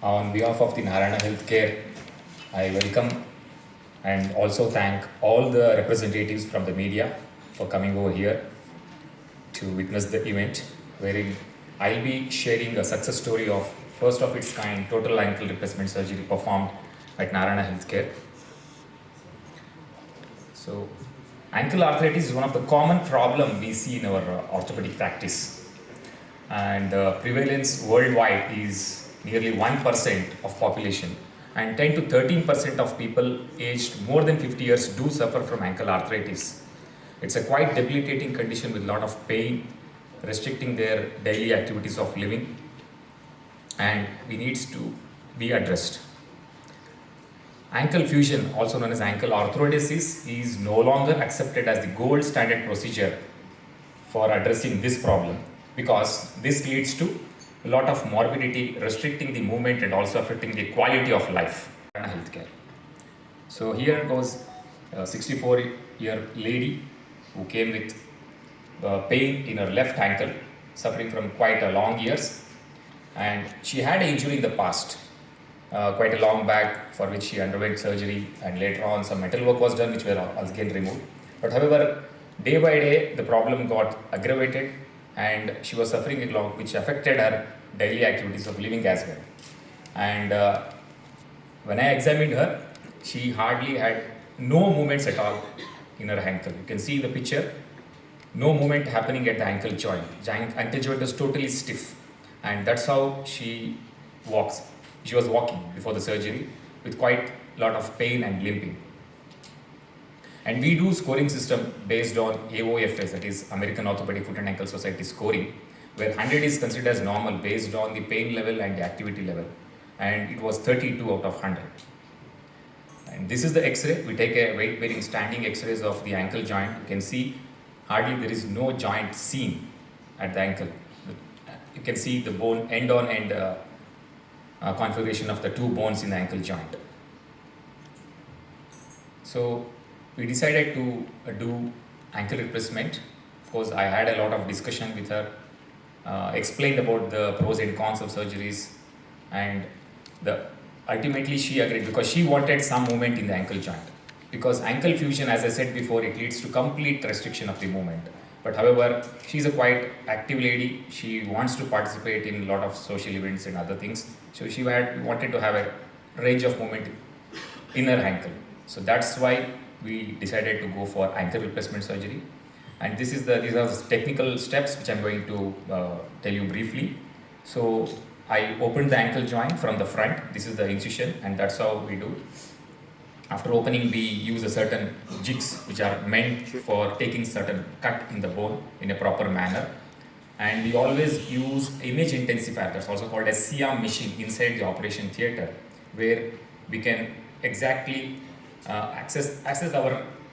On behalf of the Narayana Health Care, I welcome and also thank all the representatives from the media for coming over here to witness the event, wherein I'll be sharing a success story of first of its kind total ankle replacement surgery performed at Narayana Health Care. So, ankle arthritis is one of the common problem we see in our orthopedic practice, and prevalence worldwide is nearly 1% of population, and 10 to 13% of people aged more than 50 years do suffer from ankle arthritis. It's a quite debilitating condition with a lot of pain, restricting their daily activities of living, and it needs to be addressed. Ankle fusion, also known as ankle arthrodesis, is no longer accepted as the gold standard procedure for addressing this problem, because this leads to a lot of morbidity, restricting the movement and also affecting the quality of life in healthcare. So here goes a 64-year lady who came with pain in her left ankle, suffering from quite a long years, and she had an injury in the past, quite a long back, for which she underwent surgery, and later on some metal work was done which were again removed. But however, day by day the problem got aggravated and she was suffering a lot, which affected her daily activities of living as well. And when I examined her, she hardly had no movements at all in her ankle. You can see in the picture, no movement happening at the ankle joint. Ankle joint is totally stiff, and that's how she walks. She was walking before the surgery with quite a lot of pain and limping. And we do scoring system based on AOFS, that is American Orthopaedic Foot and Ankle Society scoring, where 100 is considered as normal based on the pain level and the activity level. And it was 32 out of 100. And this is the X-ray. We take a weight-bearing standing X-rays of the ankle joint. You can see hardly there is no joint seen at the ankle. You can see the bone end-on-end configuration of the two bones in the ankle joint. So we decided to do ankle replacement. Of course, I had a lot of discussion with her, explained about the pros and cons of surgeries, and ultimately she agreed because she wanted some movement in the ankle joint. Because ankle fusion, as I said before, it leads to complete restriction of the movement. But however, she's a quite active lady. She wants to participate in a lot of social events and other things. So she wanted to have a range of movement in her ankle. So that's why we decided to go for ankle replacement surgery. And these are the technical steps which I'm going to tell you briefly. So I opened the ankle joint from the front. This is the incision, and that's how we do. After opening, we use a certain jigs which are meant for taking certain cut in the bone in a proper manner. And we always use image intensifier, that's also called a CM machine, inside the operation theatre, where we can exactly access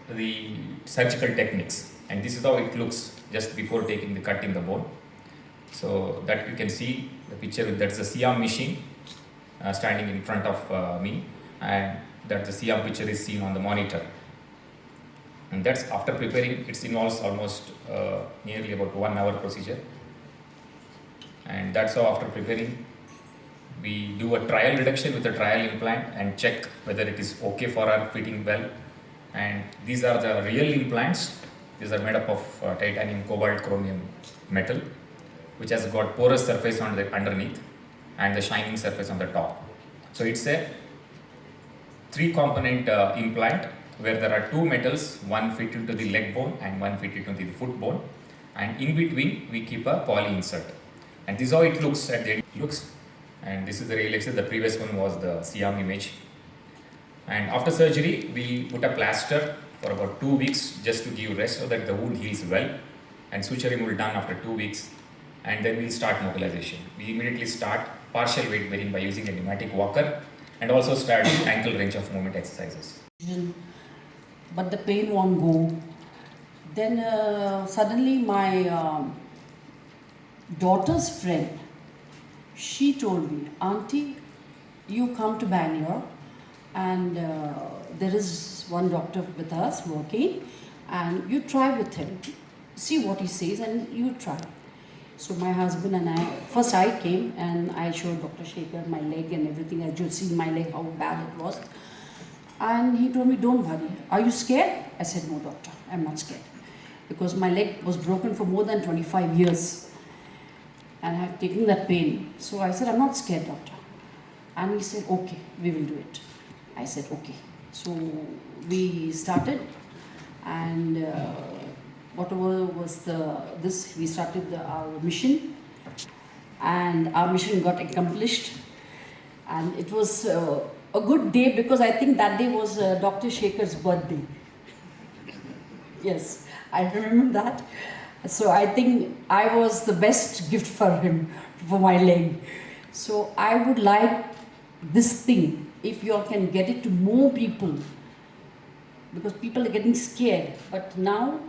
the surgical techniques. And this is how it looks just before taking the cut in the bone. So that you can see the picture, that's the CM machine standing in front of me, and that the CM picture is seen on the monitor. And that's after preparing. It involves almost nearly about 1 hour procedure. And that's how after preparing, we do a trial reduction with a trial implant and check whether it is okay for our fitting well. And these are the real implants. These are made up of titanium, cobalt, chromium metal, which has got porous surface on the underneath and the shining surface on the top. So it's a 3-component implant where there are 2 metals, one fit into the leg bone and one fit into the foot bone, and in between we keep a poly insert. And this is how it looks at the end. And this is the real X-ray. The previous one was the CM image. And after surgery, we put a plaster for about 2 weeks just to give rest so that the wound heals well, and suture removal done after 2 weeks, and then we'll start mobilization. We immediately start partial weight bearing by using a pneumatic walker, and also start ankle range of movement exercises. But the pain won't go. Then suddenly my daughter's friend, she told me, "Auntie, you come to Bangalore, and there is one doctor with us working, and you try with him. See what he says and you try." So my husband and first I came and I showed Dr. Shekar my leg and everything. I just seen my leg, how bad it was. And he told me, don't worry. Are you scared? I said, no, doctor, I'm not scared. Because my leg was broken for more than 25 years. And I had taken that pain. So I said, I'm not scared, doctor. And he said, okay, we will do it. I said, okay. So we started, and whatever was we started our mission, and our mission got accomplished. And it was a good day, because I think that day was Dr. Shekar's birthday. Yes, I remember that. So I think I was the best gift for him, for my leg. So I would like this thing, if you all can get it to more people, because people are getting scared. But now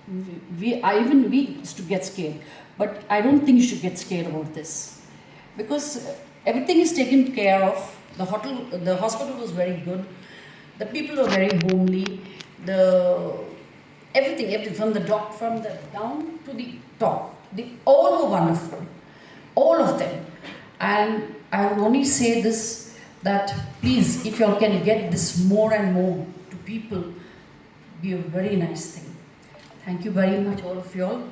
even we used to get scared, but I don't think you should get scared about this, because everything is taken care of. The hospital was very good. The people were very homely. Everything from the down to the top, they all were wonderful, all of them. And I would only say this, that please, if you all can get this more and more to people, be a very nice thing. Thank you very much, all of you all.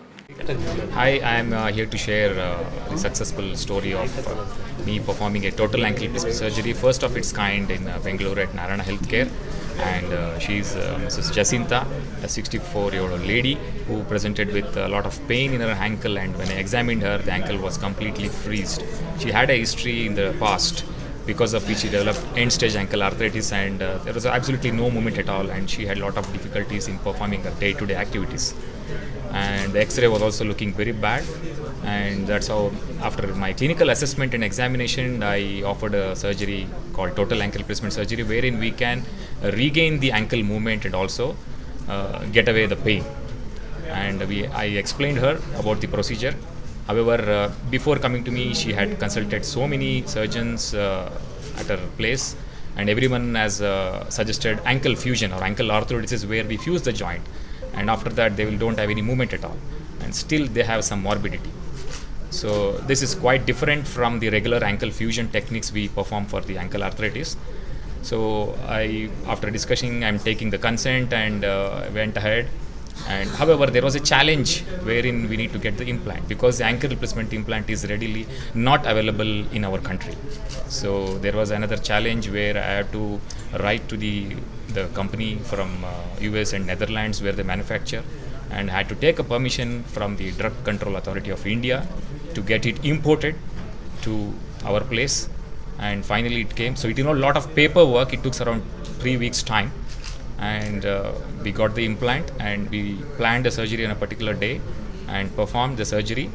Hi, I am here to share the successful story of me performing a total ankle replacement surgery, first of its kind in Bengaluru at Narayana Health City. And she's Mrs. Jacinta, a 64-year-old lady who presented with a lot of pain in her ankle, and when I examined her, the ankle was completely freezed. She had a history in the past because of which she developed end-stage ankle arthritis, and there was absolutely no movement at all, and she had a lot of difficulties in performing her day-to-day activities. And the X-ray was also looking very bad, and that's how, after my clinical assessment and examination, I offered a surgery called total ankle replacement surgery, wherein we can regain the ankle movement and also get away the pain. And I explained her about the procedure. However, before coming to me, she had consulted so many surgeons at her place, and everyone has suggested ankle fusion or ankle orthopaedics, where we fuse the joint, and after that they don't have any movement at all, and still they have some morbidity. So this is quite different from the regular ankle fusion techniques we perform for the ankle arthritis. So after discussing, I'm taking the consent and went ahead. And however, there was a challenge wherein we need to get the implant, because the ankle replacement implant is readily not available in our country. So there was another challenge where I had to write to the company from US and Netherlands where they manufacture, and had to take a permission from the Drug Control Authority of India to get it imported to our place. And finally it came. So it a lot of paperwork. It took around 3 weeks time, and we got the implant, and we planned a surgery on a particular day and performed the surgery.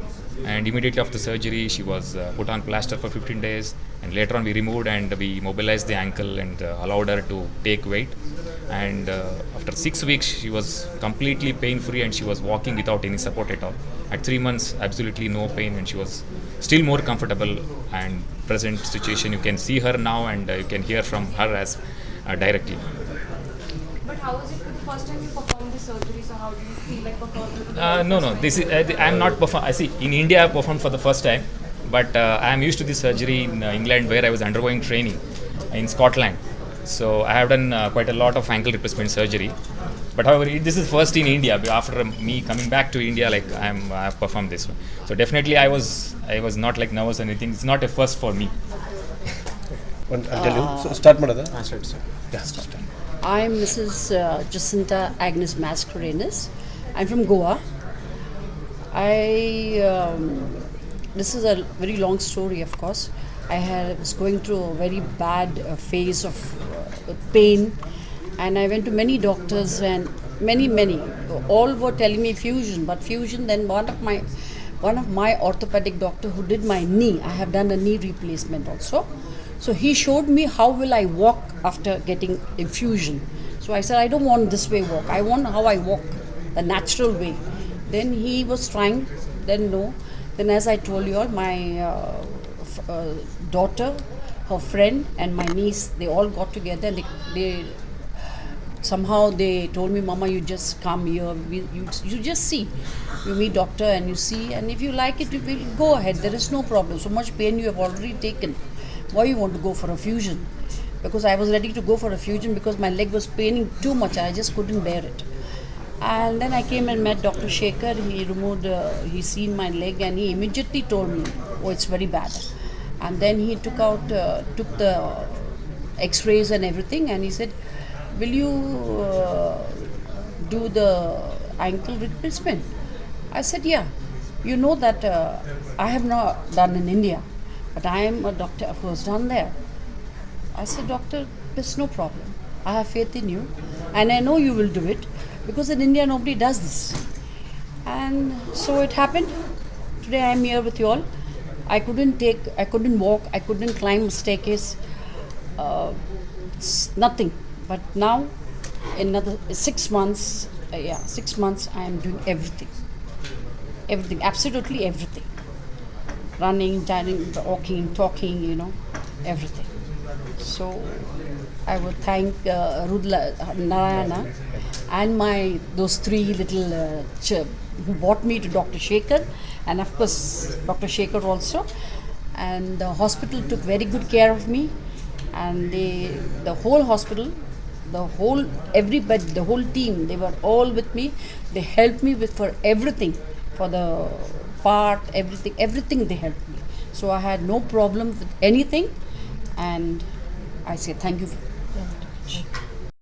And immediately after surgery, she was put on plaster for 15 days, and later on we removed and we mobilized the ankle and allowed her to take weight. And after 6 weeks, she was completely pain free, and she was walking without any support at all. At 3 months, absolutely no pain, and she was still more comfortable. And present situation, you can see her now, and you can hear from her as directly. But how was it the first time you performed this surgery? So how do you feel like performing? No. This is I'm not perform. I see, in India I performed for the first time, but I am used to this surgery in England, where I was undergoing training in Scotland. So I have done quite a lot of ankle replacement surgery. But however, this is first in India. After me coming back to India, I have performed this one. So definitely I was not like nervous or anything. It's not a first for me. I'll tell you. So start madada. Yeah, start. I'm Mrs. Jacinta Agnes Mascarenhas. I'm from Goa. This is a very long story, of course. I was going through a very bad phase of pain, and I went to many doctors, and many. All were telling me fusion, but fusion. Then one of my orthopedic doctor who did my knee. I have done a knee replacement also. So he showed me how will I walk after getting infusion. So I said, I don't want this way walk. I want how I walk, the natural way. Then he was trying, then no. Then as I told you all, my daughter, her friend and my niece, they all got together and they somehow they told me, Mama, you just come here, you just see. You meet doctor and you see, and if you like it, you will go ahead. There is no problem. So much pain you have already taken. Why you want to go for a fusion? Because I was ready to go for a fusion because my leg was paining too much. I just couldn't bear it. And then I came and met Dr. Shekar. He seen my leg and he immediately told me, oh, it's very bad. And then he took the x-rays and everything, and he said, will you do the ankle replacement? I said, yeah. You know that I have not done in India, but I am a doctor who has done there. I said, doctor, there's no problem. I have faith in you, and I know you will do it, because in India nobody does this. And so it happened. Today I am here with you all. I couldn't walk, I couldn't climb a staircase, nothing. But now, in another 6 months, 6 months, I am doing everything. Everything, absolutely everything. Running, dining, walking, talking, everything. So, I would thank Narayana and those three little who brought me to Dr. Shekar, and of course Dr. Shekar also. And the hospital took very good care of me, and the whole hospital, everybody, the whole team, they were all with me. They helped me for everything, for the part, everything they helped me. So I had no problem with anything, and I say thank you very much.